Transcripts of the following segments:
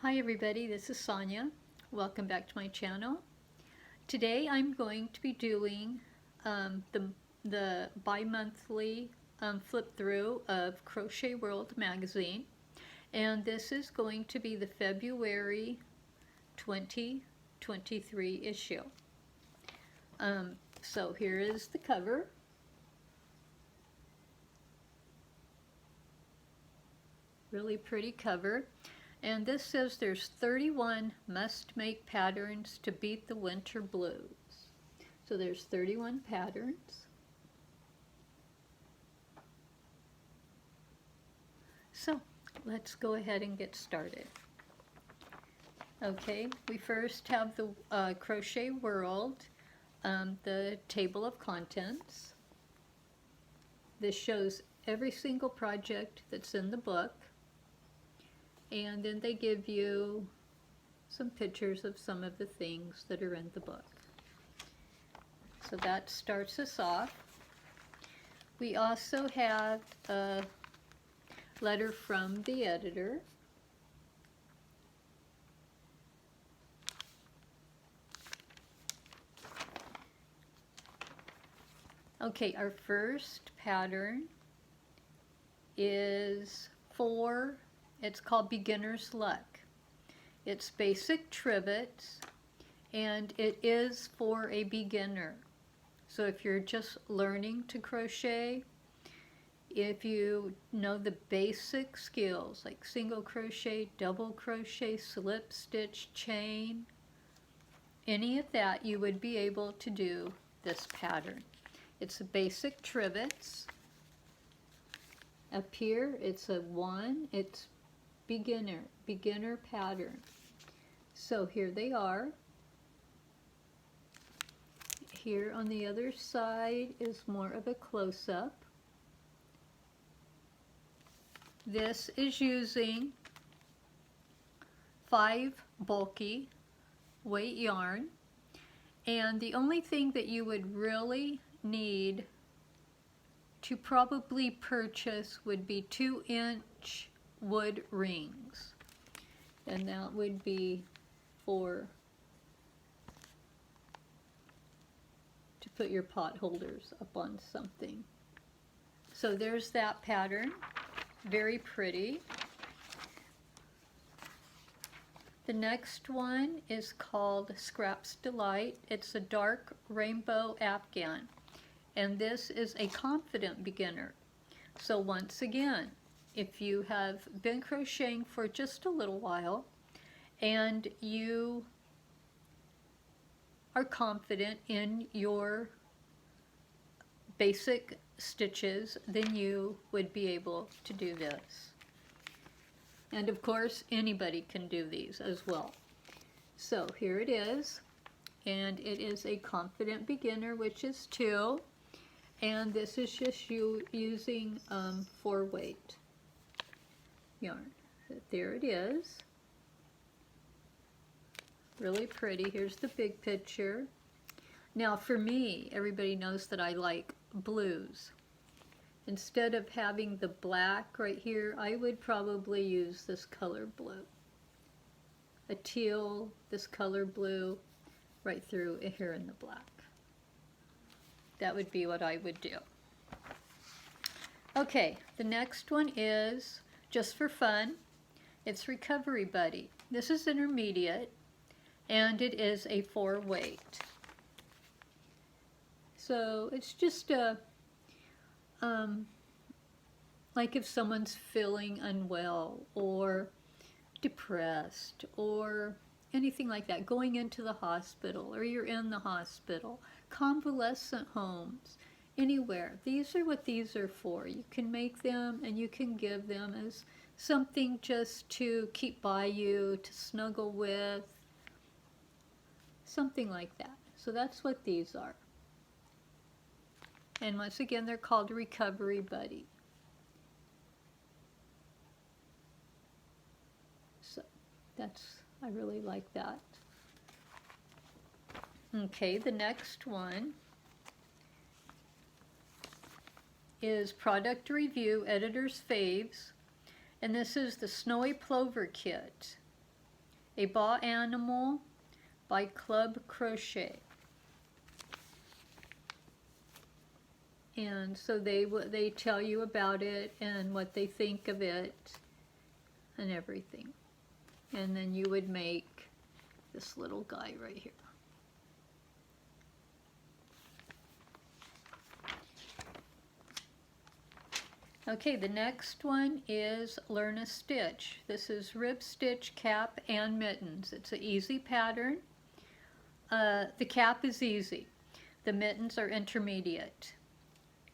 Hi everybody, this is Sonia. Welcome back to my channel. Today I'm going to be doing the bi-monthly flip-through of Crochet World magazine, and this is going to be the February 2023 issue. So here is the cover. Really pretty cover. And this says there's 31 must-make patterns to beat the winter blues. So there's 31 patterns. So let's go ahead and get started. Okay, we first have the Crochet World, the table of contents. This shows every single project that's in the book. And then they give you some pictures of some of the things that are in the book. So that starts us off. We also have a letter from the editor. Okay, our first pattern is it's called Beginner's Luck. It's basic trivets, and it is for a beginner. So if you're just learning to crochet, if you know the basic skills like single crochet, double crochet, slip stitch, chain, any of that, you would be able to do this pattern. It's a basic trivets. Up here, it's a 1, it's beginner pattern. So here they are. Here on the other side is more of a close-up. This is using 5 bulky weight yarn, and the only thing that you would really need to probably purchase would be 2-inch wood rings, and that would be to put your pot holders up on something. So there's that pattern, very pretty. The next one is called Scrap's Delight. It's a dark rainbow afghan, and this is a confident beginner. So once again, if you have been crocheting for just a little while and you are confident in your basic stitches, then you would be able to do this. And of course, anybody can do these as well. So here it is, and it is a confident beginner, which is 2, and this is just you using 4 weight yarn. So there it is. Really pretty. Here's the big picture. Now for me, everybody knows that I like blues. Instead of having the black right here, I would probably use this color blue. A teal, this color blue, right through here in the black. That would be what I would do. Okay, the next one is just for fun. It's Recovery Buddy. This is intermediate, and it is a 4 weight. So it's just a, like if someone's feeling unwell or depressed or anything like that, going into the hospital, or you're in the hospital, convalescent homes, anywhere. These are what these are for. You can make them and you can give them as something just to keep by you, to snuggle with, something like that. So that's what these are. And once again, they're called Recovery Buddy. So I really like that. Okay, the next one is Product Review Editor's Faves, and this is the Snowy Plover Kit. A Ball Animal by Club Crochet. And so they tell you about it and what they think of it and everything. And then you would make this little guy right here. Okay, the next one is Learn a Stitch. This is rib stitch, cap, and mittens. It's an easy pattern. The cap is easy. The mittens are intermediate.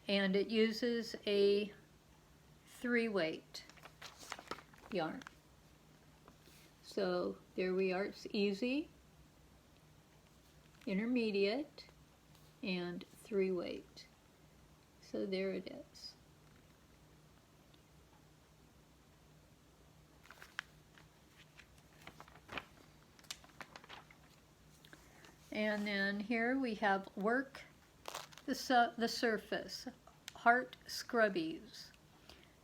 And it uses a 3-weight yarn. So there we are. It's easy, intermediate, and 3-weight. So there it is. And then here we have Work the Surface, Heart Scrubbies.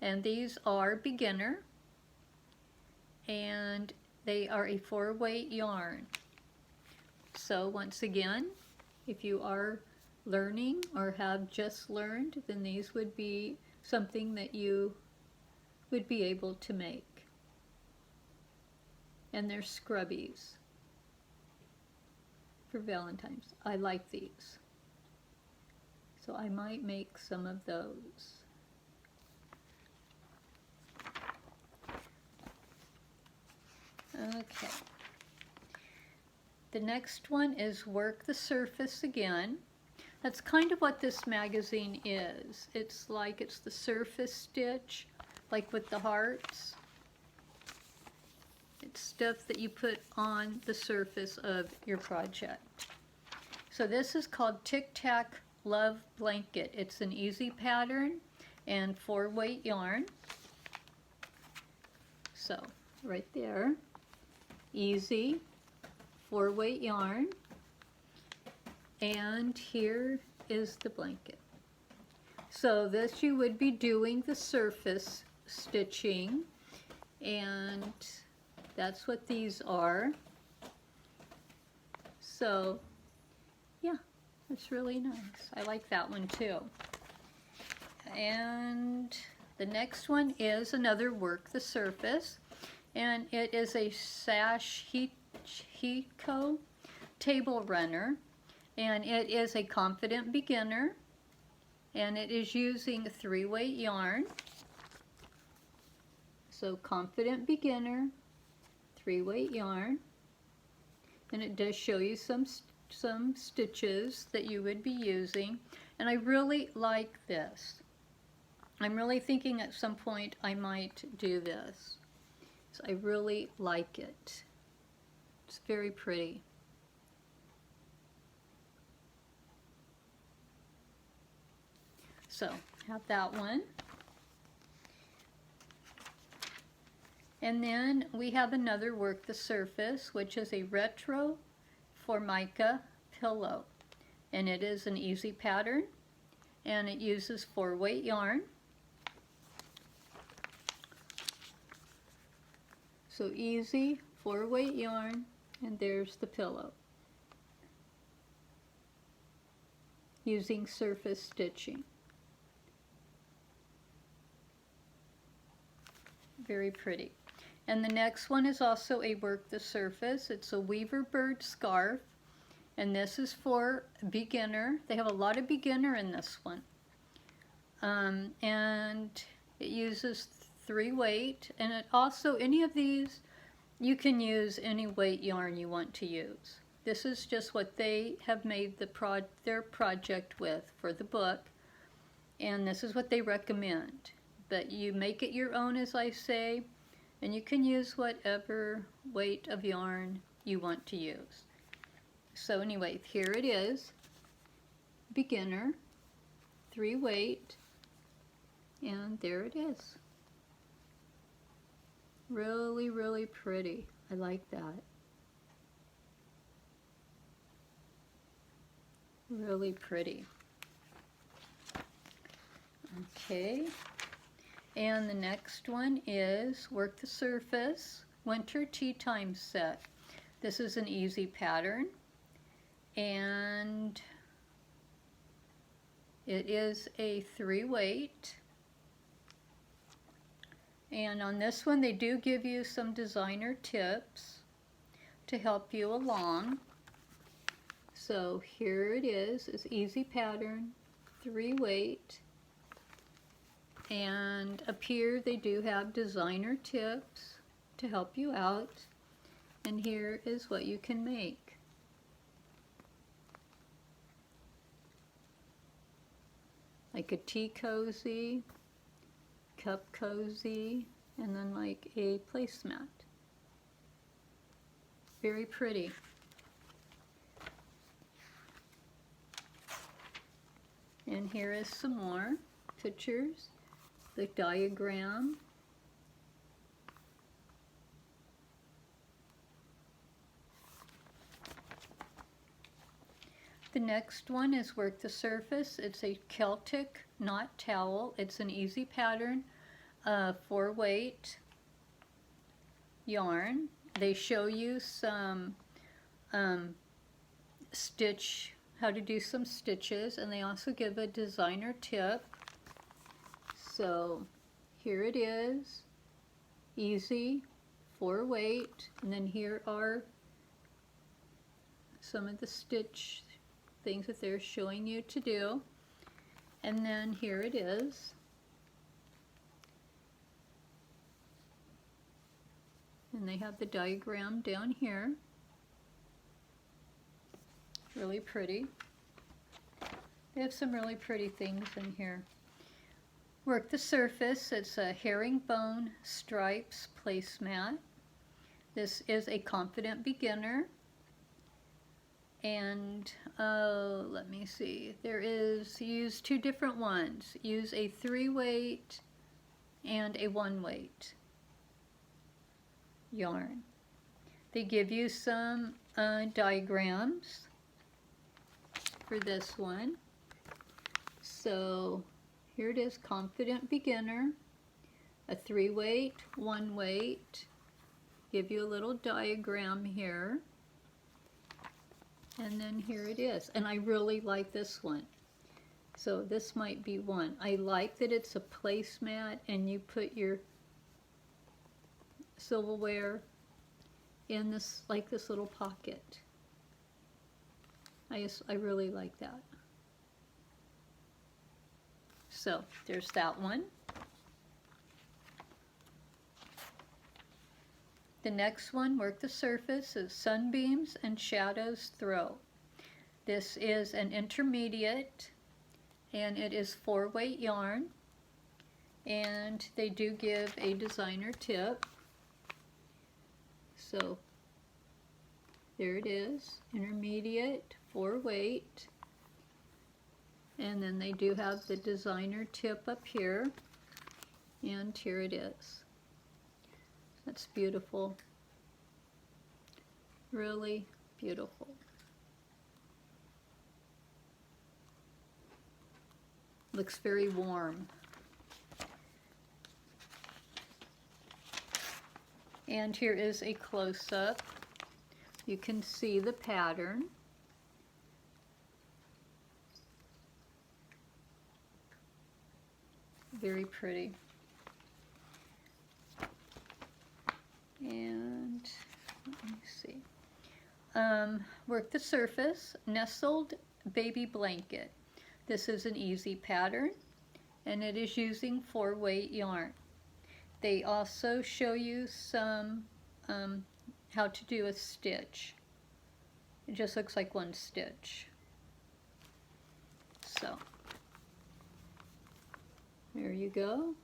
And these are beginner, and they are a 4-weight yarn. So once again, if you are learning or have just learned, then these would be something that you would be able to make. And they're scrubbies for Valentine's. I like these. So I might make some of those. Okay. The next one is Work the Surface again. That's kind of what this magazine is. It's the surface stitch, like with the hearts. It's stuff that you put on the surface of your project. So this is called Tic Tac Love Blanket. It's an easy pattern and 4-weight yarn. So right there, easy, 4-weight yarn. And here is the blanket. So this you would be doing the surface stitching, and that's what these are. So yeah, it's really nice. I like that one too. And the next one is another Work the Surface, and it is a sash Hiko table runner, and it is a confident beginner, and it is using 3-weight yarn. So confident beginner, 3-weight yarn, and it does show you some stitches that you would be using, and I really like this. I'm really thinking at some point I might do this. So I really like it. It's very pretty. So have that one. And then we have another Work the Surface, which is a retro Formica pillow. And it is an easy pattern, and it uses 4-weight yarn. So easy, 4-weight yarn, and there's the pillow. Using surface stitching. Very pretty. And the next one is also a Work the Surface. It's a Weaver Bird scarf, and this is for beginner. They have a lot of beginner in this one. And it uses 3-weight, and it also, any of these, you can use any weight yarn you want to use. This is just what they have made their project with for the book, and this is what they recommend. But you make it your own, as I say, and you can use whatever weight of yarn you want to use. So anyway, here it is, beginner, 3-weight, and there it is. Really, really pretty. I like that. Really pretty. Okay. And the next one is Work the Surface Winter Tea Time Set. This is an easy pattern, and it is a 3-weight. And on this one, they do give you some designer tips to help you along. So here it is. It's easy pattern, 3-weight. And up here they do have designer tips to help you out. And here is what you can make. Like a tea cozy, cup cozy, and then like a placemat. Very pretty. And here is some more pictures, the diagram. The next one is Work the Surface. It's a Celtic knot towel. It's an easy pattern, 4-weight yarn. They show you some how to do some stitches, and they also give a designer tip. So here it is, easy, 4-weight, and then here are some of the stitch things that they're showing you to do. And then here it is. And they have the diagram down here. Really pretty. They have some really pretty things in here. Work the Surface. It's a herringbone stripes placemat. This is a confident beginner. And let me see, use 2 different ones. Use a 3-weight and a 1-weight yarn. They give you some diagrams for this one. So here it is, confident beginner, a 3-weight, 1-weight. Give you a little diagram here. And then here it is. And I really like this one. So this might be one. I like that it's a placemat and you put your silverware in this, like this little pocket. I really like that. So there's that one. The next one, Work the Surface, is Sunbeams and Shadows Throw. This is an intermediate, and it is 4-weight yarn, and they do give a designer tip. So there it is, intermediate, 4-weight, and then they do have the designer tip up here, and here it is. That's beautiful. Really beautiful. Looks very warm. And here is a close-up. You can see the pattern. Very pretty. And let me see. Work the Surface, Nestled Baby Blanket. This is an easy pattern, and it is using 4-weight yarn. They also show you some how to do a stitch. It just looks like one stitch. So there you go.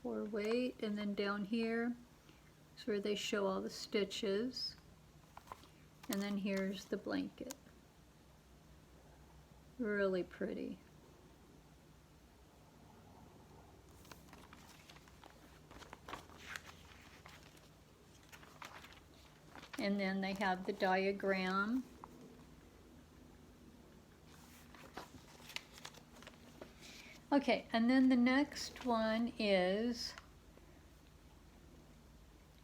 4-weight, and then down here is where they show all the stitches, and then here's the blanket. Really pretty. And then they have the diagram. Okay, and then the next one is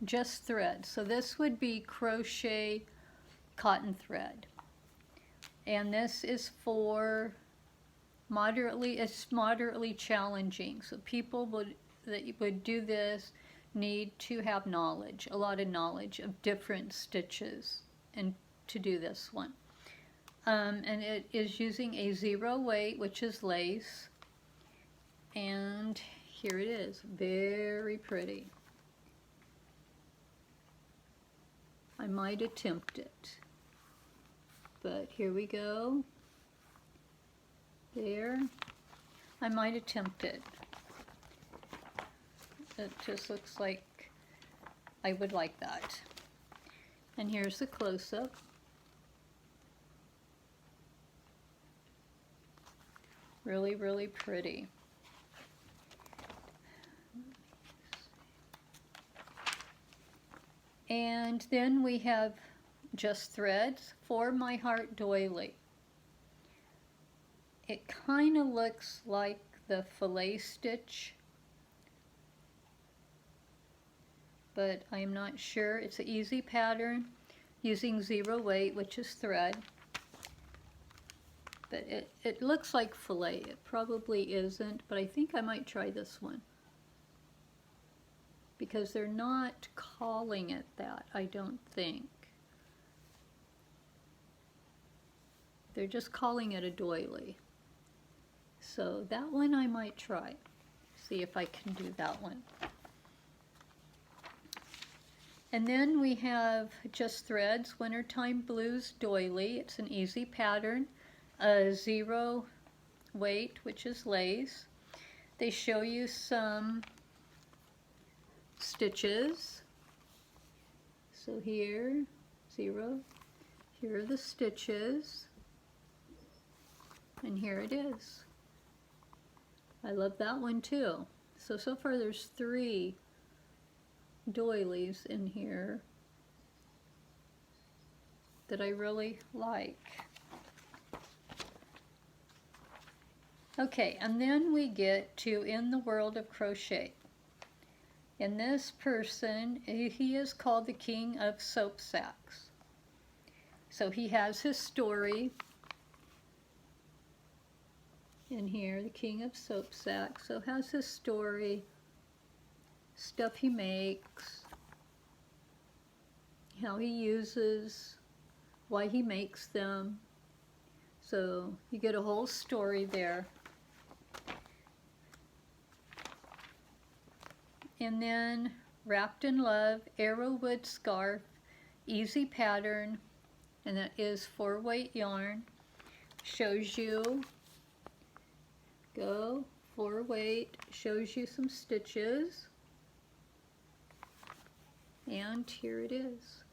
just thread. So this would be crochet cotton thread. And this is for it's moderately challenging. So people that would do this need to have knowledge, a lot of knowledge of different stitches, and to do this one. And it is using a 0 weight, which is lace. And here it is, very pretty. I might attempt it, but here we go. There. I might attempt it. It just looks like I would like that. And here's the close-up. Really, really pretty. And then we have just threads for my heart doily. It kind of looks like the fillet stitch, but I'm not sure. It's an easy pattern using 0 weight, which is thread. But it looks like fillet. It probably isn't, but I think I might try this one, because they're not calling it that, I don't think. They're just calling it a doily. So that one I might try. See if I can do that one. And then we have just threads, Wintertime Blues doily. It's an easy pattern, a 0 weight, which is lace. They show you some stitches. So here, 0. Here are the stitches. And here it is. I love that one too. So far there's 3 doilies in here that I really like. Okay, and then we get to In the World of Crochet. And this person, he is called the King of Soap Sacks. So he has his story in here, the King of Soap Sacks. So has his story, stuff he makes, how he uses, why he makes them. So you get a whole story there. And then Wrapped in Love, Arrowwood Scarf, easy pattern, and that is 4 weight yarn. Shows you, 4 weight, shows you some stitches. And here it is.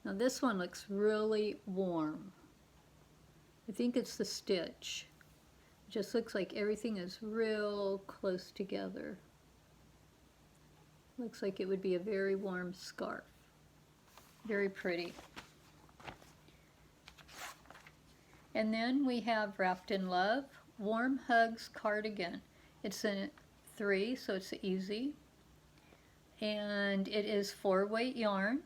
Now this one looks really warm. I think it's the stitch. It just looks like everything is real close together. Looks like it would be a very warm scarf. Very pretty. And then we have Wrapped in Love, Warm Hugs Cardigan. It's in 3, so it's easy. And it is 4 weight yarn.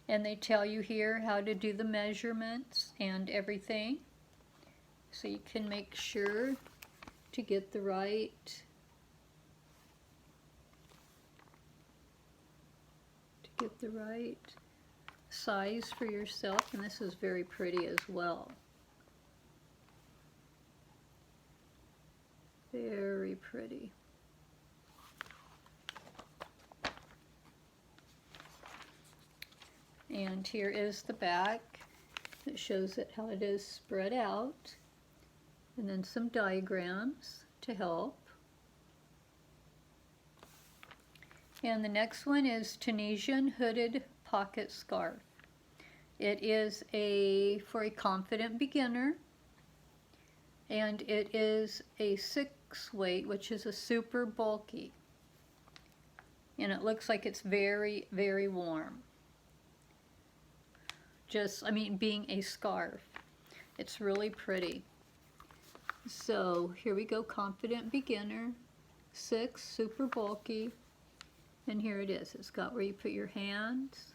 And they tell you here how to do the measurements and everything. So you can make sure to get the right size for yourself, and this is very pretty as well. Very pretty. And here is the back. It shows it how it is spread out, and then some diagrams to help. And the next one is Tunisian Hooded Pocket Scarf. It is for a confident beginner, and it is a 6 weight, which is a super bulky. And it looks like it's very, very warm. Being a scarf. It's really pretty. So here we go, confident beginner, 6, super bulky. And here it is. It's got where you put your hands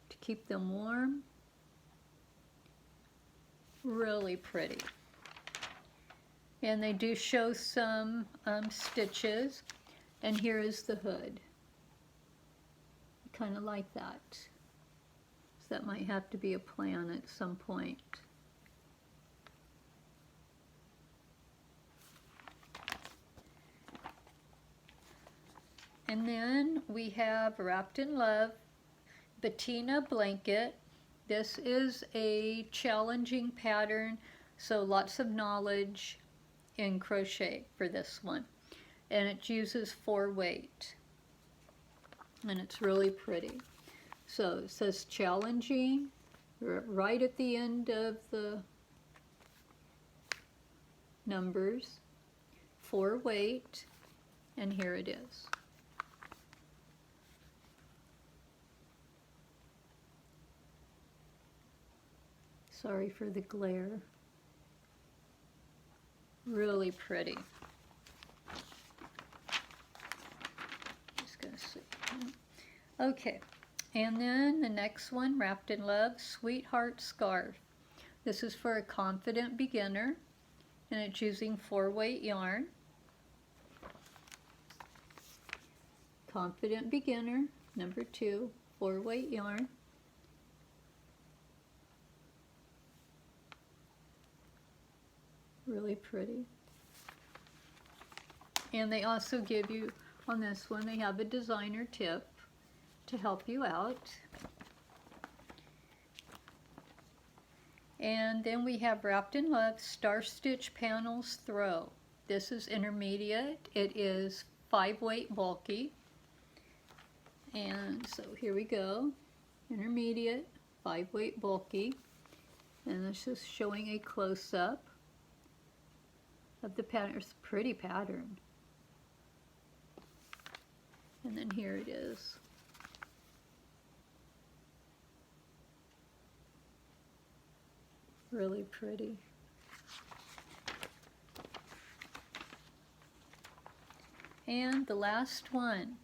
to keep them warm. Really pretty. And they do show some stitches. And here is the hood. I kind of like that. So that might have to be a plan at some point. And then we have Wrapped in Love Bettina Blanket. This is a challenging pattern, so lots of knowledge in crochet for this one. And it uses 4-weight. And it's really pretty. So it says challenging right at the end of the numbers. 4-weight. And here it is. Sorry for the glare. Really pretty. Just gonna see. Okay, and then the next one, Wrapped in Love, Sweetheart Scarf. This is for a confident beginner, and it's using 4-weight yarn. Confident beginner, number 2, 4-weight yarn. Really pretty. And they also give you, on this one, they have a designer tip to help you out. And then we have Wrapped in Love Star Stitch Panels Throw. This is intermediate. It is 5-weight bulky. And so here we go. Intermediate, 5-weight bulky. And this is showing a close-up of the pattern. It's a pretty pattern. And then here it is. Really pretty. And the last one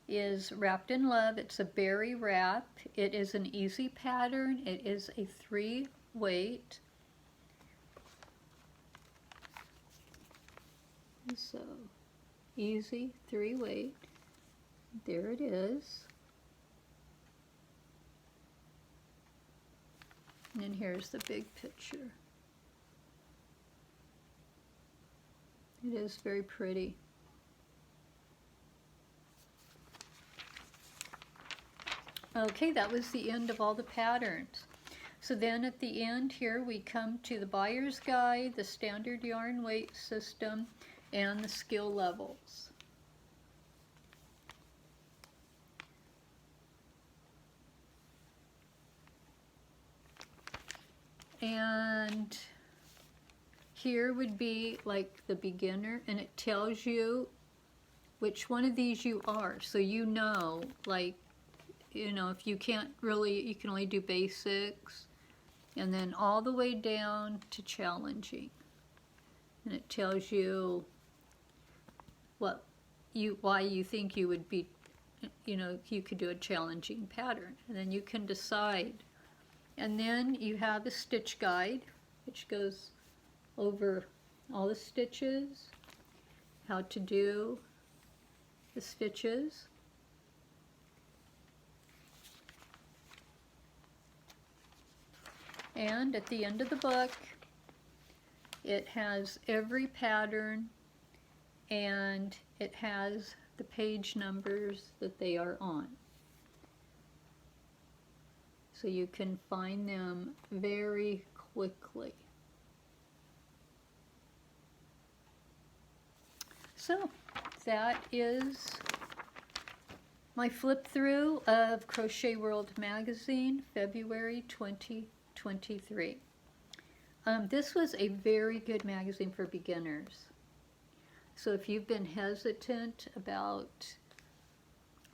is Wrapped in Love. It's a berry wrap. It is an easy pattern. It is a 3-weight. So, easy, 3-weight. There it is. And then here's the big picture. It is very pretty. Okay, that was the end of all the patterns. So then at the end here we come to the buyer's guide, the standard yarn weight system, and the skill levels. And here would be like the beginner, and it tells you which one of these you are. So you know, like, you know, if you can't really, you can only do basics, and then all the way down to challenging. And it tells you why you think you would be, you know, you could do a challenging pattern, and then you can decide. And then you have a stitch guide, which goes over all the stitches, how to do the stitches. And at the end of the book, it has every pattern, and it has the page numbers that they are on. So you can find them very quickly. So that is my flip through of Crochet World Magazine, February 2023. This was a very good magazine for beginners. So if you've been hesitant about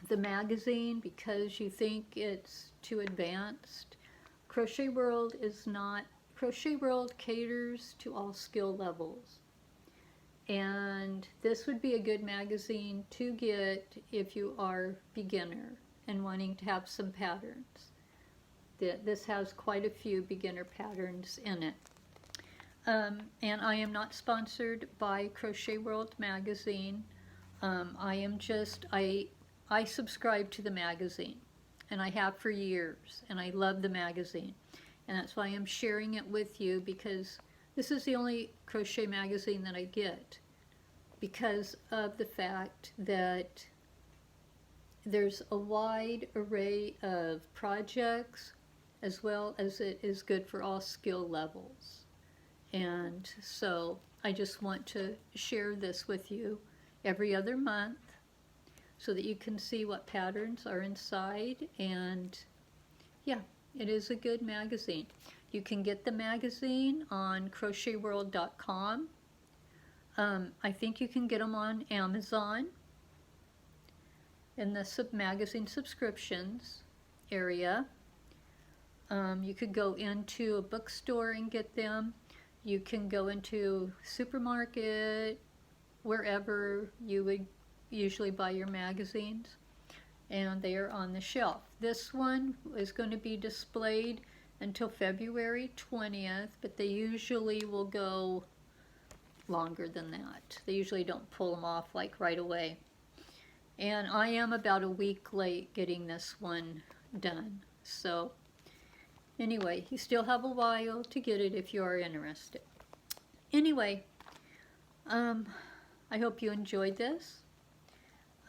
the magazine because you think it's too advanced, Crochet World is not. Crochet World caters to all skill levels. And this would be a good magazine to get if you are beginner and wanting to have some patterns. This has quite a few beginner patterns in it. And I am not sponsored by Crochet World magazine. I subscribe to the magazine, and I have for years, and I love the magazine. And that's why I'm sharing it with you, because this is the only crochet magazine that I get, because of the fact that there's a wide array of projects, as well as it is good for all skill levels. And so I just want to share this with you every other month so that you can see what patterns are inside. And yeah, it is a good magazine. You can get the magazine on crochetworld.com. I think you can get them on Amazon in the magazine subscriptions area. You could go into a bookstore and get them. You can go into supermarket, wherever you would usually buy your magazines, and they are on the shelf. This one is going to be displayed until February 20th, but they usually will go longer than that. They usually don't pull them off like right away. And I am about a week late getting this one done. So anyway, you still have a while to get it if you are interested. Anyway, I hope you enjoyed this.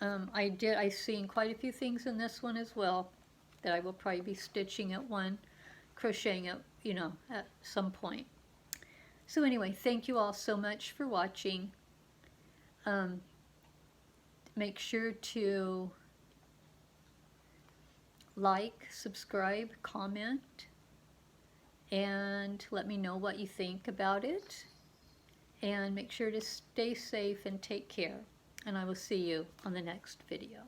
I've seen quite a few things in this one as well that I will probably be stitching at one, crocheting at, at some point. So anyway, thank you all so much for watching. Make sure to like, subscribe, comment, and let me know what you think about it. And make sure to stay safe and take care. And I will see you on the next video.